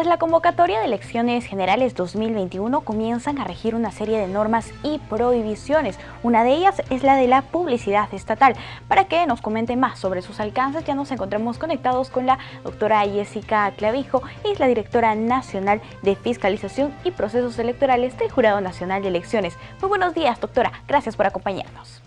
Tras la convocatoria de elecciones generales 2021 comienzan a regir una serie de normas y prohibiciones. Una de ellas es la de la publicidad estatal. Para que nos comente más sobre sus alcances, ya nos encontramos conectados con la doctora Jessica Clavijo, es la directora nacional de Fiscalización y Procesos Electorales del Jurado Nacional de Elecciones. Muy buenos días, doctora. Gracias por acompañarnos.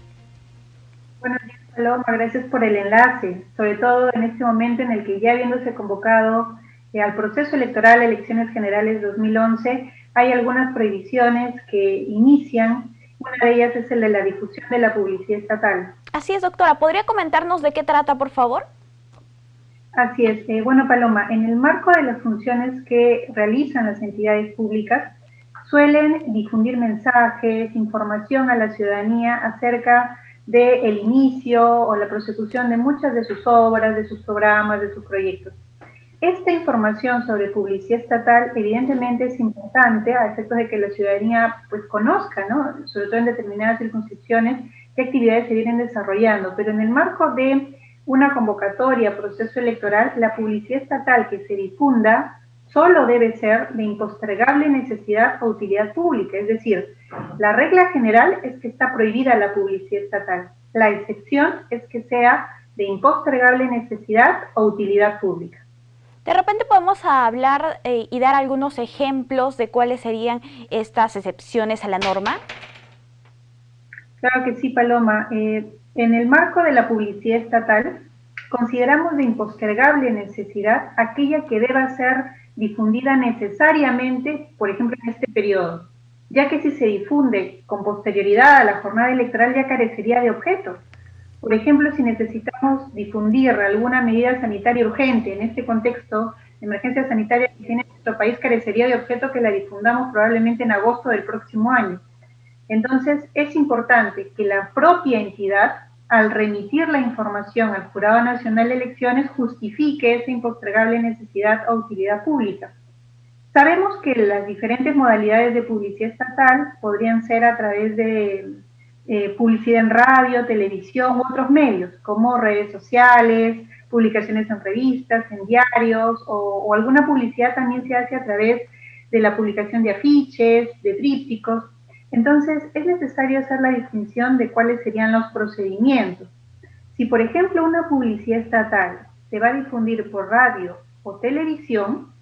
Buenos días, Paloma. Gracias por el enlace, sobre todo en este momento en el que ya habiéndose convocado al proceso electoral Elecciones Generales 2011, hay algunas prohibiciones que inician. Una de ellas es el de la difusión de la publicidad estatal. Así es, doctora. ¿Podría comentarnos de qué trata, por favor? Así es. Bueno, Paloma, en el marco de las funciones que realizan las entidades públicas, suelen difundir mensajes, información a la ciudadanía acerca del inicio o la prosecución de muchas de sus obras, de sus programas, de sus proyectos. Esta información sobre publicidad estatal evidentemente es importante a efectos de que la ciudadanía pues conozca, ¿no? Sobre todo en determinadas circunscripciones, qué actividades se vienen desarrollando, pero en el marco de una convocatoria, proceso electoral, la publicidad estatal que se difunda solo debe ser de impostergable necesidad o utilidad pública, es decir, la regla general es que está prohibida la publicidad estatal, la excepción es que sea de impostergable necesidad o utilidad pública. De repente podemos hablar y dar algunos ejemplos de cuáles serían estas excepciones a la norma. Claro que sí, Paloma. En el marco de la publicidad estatal, consideramos de impostergable necesidad aquella que deba ser difundida necesariamente, por ejemplo, en este periodo, ya que si se difunde con posterioridad a la jornada electoral ya carecería de objeto. Por ejemplo, si necesitamos difundir alguna medida sanitaria urgente en este contexto de emergencia sanitaria que tiene nuestro país, carecería de objeto que la difundamos probablemente en agosto del próximo año. Entonces, es importante que la propia entidad, al remitir la información al Jurado Nacional de Elecciones, justifique esa impostergable necesidad o utilidad pública. Sabemos que las diferentes modalidades de publicidad estatal podrían ser a través de publicidad en radio, televisión u otros medios, como redes sociales, publicaciones en revistas, en diarios, o alguna publicidad también se hace a través de la publicación de afiches, de trípticos. Entonces, es necesario hacer la distinción de cuáles serían los procedimientos. Si, por ejemplo, una publicidad estatal se va a difundir por radio o televisión,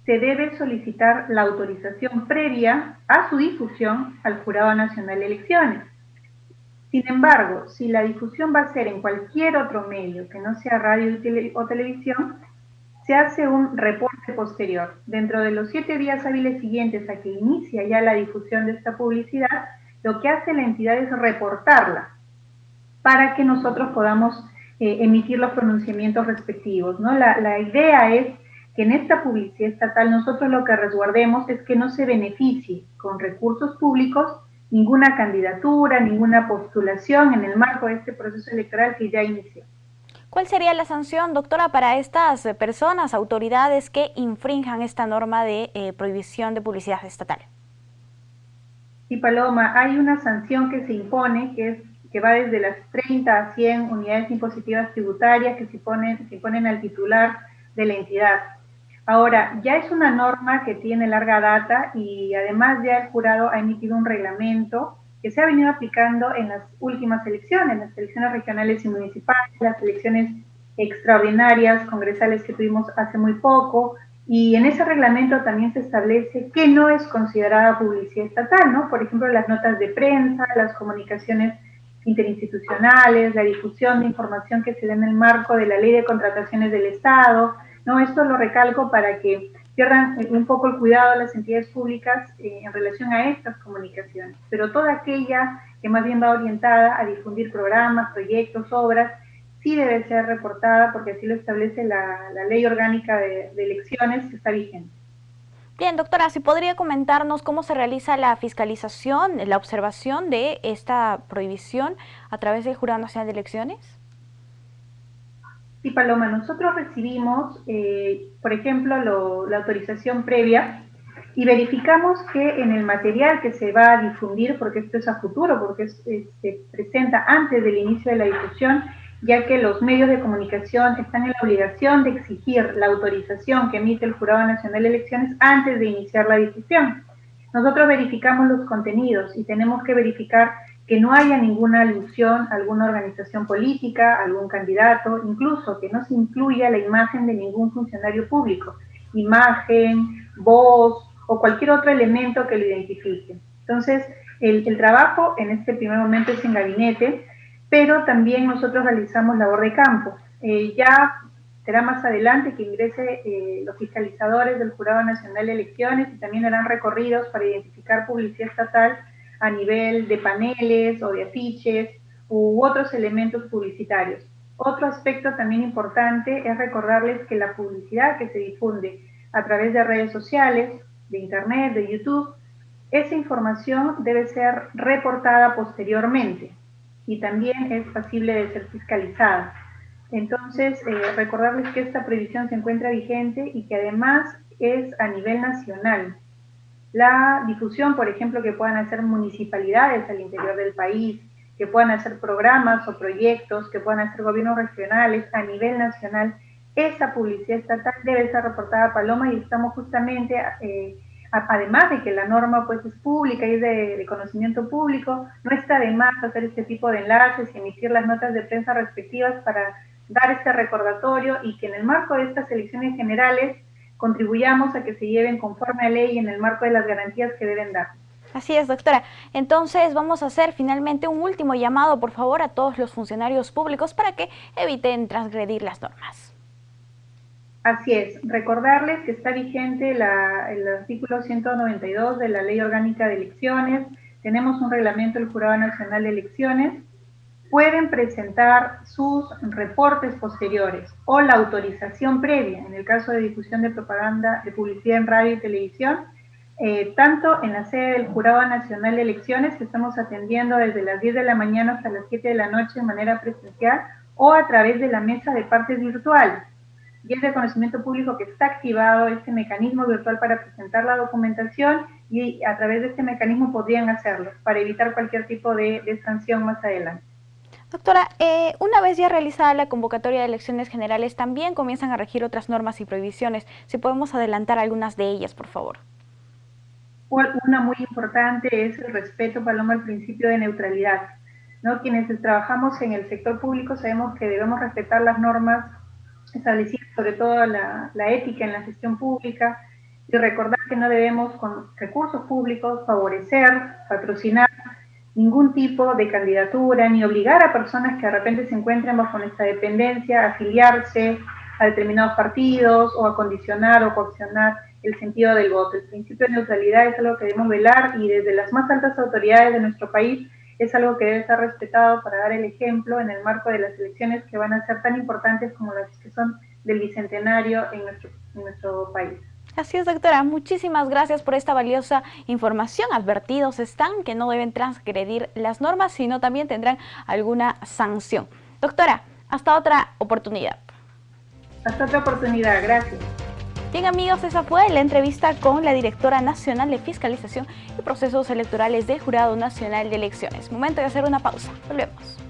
se debe solicitar la autorización previa a su difusión al Jurado Nacional de Elecciones. Sin embargo, si la difusión va a ser en cualquier otro medio que no sea radio o televisión, se hace un reporte posterior. Dentro de los 7 días hábiles siguientes a que inicia ya la difusión de esta publicidad, lo que hace la entidad es reportarla para que nosotros podamos emitir los pronunciamientos respectivos, ¿no? La idea es que en esta publicidad estatal nosotros lo que resguardemos es que no se beneficie con recursos públicos ninguna candidatura, ninguna postulación en el marco de este proceso electoral que ya inició. ¿Cuál sería la sanción, doctora, para estas personas, autoridades que infrinjan esta norma de prohibición de publicidad estatal? Sí, Paloma, hay una sanción que se impone, que va desde las 30 a 100 unidades impositivas tributarias que se ponen al titular de la entidad. Ahora, ya es una norma que tiene larga data y además ya el jurado ha emitido un reglamento que se ha venido aplicando en las últimas elecciones, las elecciones regionales y municipales, las elecciones extraordinarias, congresales que tuvimos hace muy poco, y en ese reglamento también se establece que no es considerada publicidad estatal, ¿no? Por ejemplo, las notas de prensa, las comunicaciones interinstitucionales, la difusión de información que se da en el marco de la Ley de Contrataciones del Estado, ¿no? Esto lo recalco para que pierdan un poco el cuidado las entidades públicas en relación a estas comunicaciones, pero toda aquella que más bien va orientada a difundir programas, proyectos, obras, sí debe ser reportada porque así lo establece la Ley Orgánica de Elecciones que está vigente. Bien, doctora, si podría comentarnos cómo se realiza la fiscalización, la observación de esta prohibición a través del Jurado Nacional de Elecciones. Sí, Paloma, nosotros recibimos, por ejemplo, la autorización previa y verificamos que en el material que se va a difundir, porque esto es a futuro, porque se presenta antes del inicio de la difusión, ya que los medios de comunicación están en la obligación de exigir la autorización que emite el Jurado Nacional de Elecciones antes de iniciar la difusión. Nosotros verificamos los contenidos y tenemos que verificar que no haya ninguna alusión a alguna organización política, algún candidato, incluso que no se incluya la imagen de ningún funcionario público, imagen, voz o cualquier otro elemento que lo identifique. Entonces, el trabajo en este primer momento es en gabinete, pero también nosotros realizamos labor de campo. Ya será más adelante que ingrese los fiscalizadores del Jurado Nacional de Elecciones y también harán recorridos para identificar publicidad estatal a nivel de paneles o de afiches u otros elementos publicitarios. Otro aspecto también importante es recordarles que la publicidad que se difunde a través de redes sociales, de internet, de YouTube, esa información debe ser reportada posteriormente y también es pasible de ser fiscalizada. Entonces, recordarles que esta previsión se encuentra vigente y que además es a nivel nacional. La difusión, por ejemplo, que puedan hacer municipalidades al interior del país, que puedan hacer programas o proyectos, que puedan hacer gobiernos regionales a nivel nacional, esa publicidad estatal debe ser reportada a Paloma y estamos justamente, además de que la norma pues es pública y es de conocimiento público, no está de más hacer este tipo de enlaces y emitir las notas de prensa respectivas para dar este recordatorio y que en el marco de estas elecciones generales contribuyamos a que se lleven conforme a ley y en el marco de las garantías que deben dar. Así es, doctora. Entonces vamos a hacer finalmente un último llamado, por favor, a todos los funcionarios públicos para que eviten transgredir las normas. Así es, recordarles que está vigente el artículo 192 de la Ley Orgánica de Elecciones, tenemos un reglamento del Jurado Nacional de Elecciones, pueden presentar sus reportes posteriores o la autorización previa, en el caso de difusión de propaganda, de publicidad en radio y televisión, tanto en la sede del Jurado Nacional de Elecciones, que estamos atendiendo desde las 10 de la mañana hasta las 7 de la noche de manera presencial, o a través de la mesa de partes virtual. Y es de conocimiento público que está activado este mecanismo virtual para presentar la documentación y a través de este mecanismo podrían hacerlo, para evitar cualquier tipo de sanción más adelante. Doctora, una vez ya realizada la convocatoria de elecciones generales, también comienzan a regir otras normas y prohibiciones. Si podemos adelantar algunas de ellas, por favor. Una muy importante es el respeto, Paloma, al principio de neutralidad, ¿no? Quienes trabajamos en el sector público sabemos que debemos respetar las normas establecidas, sobre todo la ética en la gestión pública, y recordar que no debemos con recursos públicos favorecer, patrocinar ningún tipo de candidatura, ni obligar a personas que de repente se encuentren bajo nuestra dependencia a afiliarse a determinados partidos o a condicionar o coaccionar el sentido del voto. El principio de neutralidad es algo que debemos velar y desde las más altas autoridades de nuestro país es algo que debe ser respetado para dar el ejemplo en el marco de las elecciones que van a ser tan importantes como las que son del Bicentenario en nuestro país. Así es, doctora. Muchísimas gracias por esta valiosa información. Advertidos están que no deben transgredir las normas, sino también tendrán alguna sanción. Doctora, hasta otra oportunidad. Hasta otra oportunidad. Gracias. Bien, amigos, esa fue la entrevista con la directora nacional de Fiscalización y Procesos Electorales del Jurado Nacional de Elecciones. Momento de hacer una pausa. Volvemos.